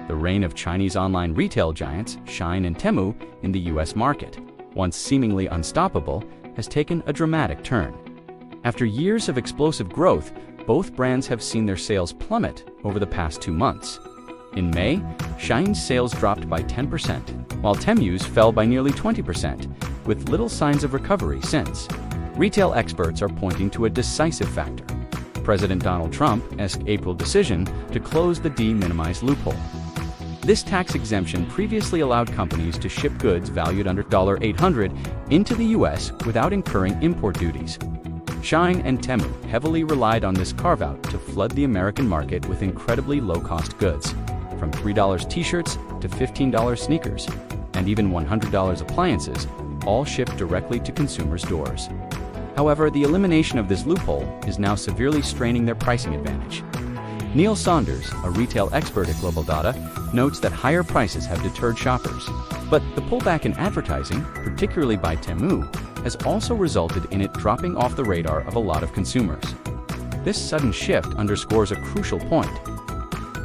the reign of Chinese online retail giants Shein and Temu in the US market, once seemingly unstoppable, has taken a dramatic turn. After years of explosive growth, both brands have seen their sales plummet over the past 2 months. In May, Shein's sales dropped by 10%, while Temu's fell by nearly 20%, with little signs of recovery since. Retail experts are pointing to a decisive factor: President Donald Trump's April decision to close the de minimis loophole. This tax exemption previously allowed companies to ship goods valued under $800 into the US without incurring import duties. Shein and Temu heavily relied on this carve-out to flood the American market with incredibly low-cost goods, from $3 t-shirts to $15 sneakers, and even $100 appliances, all shipped directly to consumers' doors. However, the elimination of this loophole is now severely straining their pricing advantage. Neil Saunders, a retail expert at Global Data, notes that higher prices have deterred shoppers. But the pullback in advertising, particularly by Temu, has also resulted in it dropping off the radar of a lot of consumers. This sudden shift underscores a crucial point.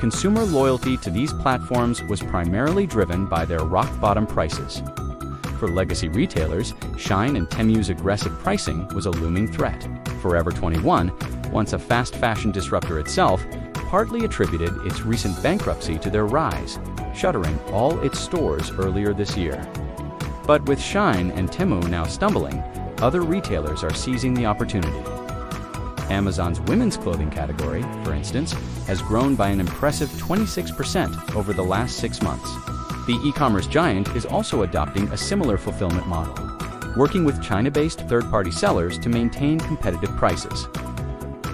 Consumer loyalty to these platforms was primarily driven by their rock-bottom prices. For legacy retailers, Shein and Temu's aggressive pricing was a looming threat. Forever 21, once a fast fashion disruptor itself, partly attributed its recent bankruptcy to their rise, shuttering all its stores earlier this year. But with Shein and Temu now stumbling, other retailers are seizing the opportunity. Amazon's women's clothing category, for instance, has grown by an impressive 26% over the last 6 months. The e-commerce giant is also adopting a similar fulfillment model, working with China-based third-party sellers to maintain competitive prices.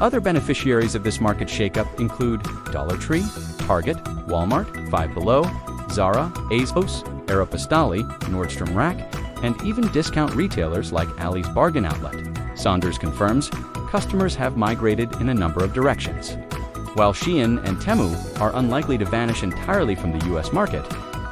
Other beneficiaries of this market shakeup include Dollar Tree, Target, Walmart, Five Below, Zara, ASOS, Aeropostale, Nordstrom Rack, and even discount retailers like Ali's Bargain Outlet. Saunders confirms customers have migrated in a number of directions. While Shein and Temu are unlikely to vanish entirely from the US market,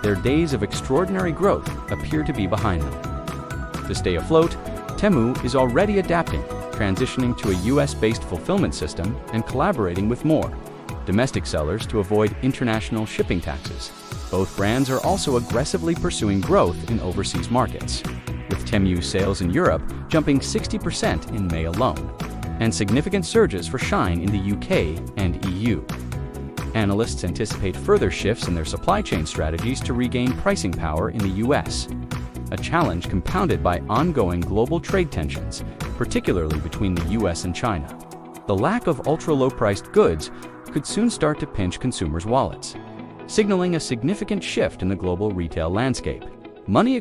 their days of extraordinary growth appear to be behind them. To stay afloat, Temu is already adapting, transitioning to a US-based fulfillment system and collaborating with more domestic sellers to avoid international shipping taxes. Both brands are also aggressively pursuing growth in overseas markets, with Temu's sales in Europe jumping 60% in May alone, and significant surges for Shein in the UK and EU. Analysts anticipate further shifts in their supply chain strategies to regain pricing power in the US, a challenge compounded by ongoing global trade tensions, particularly between the US and China. The lack of ultra-low-priced goods could soon start to pinch consumers' wallets, signaling a significant shift in the global retail landscape. Money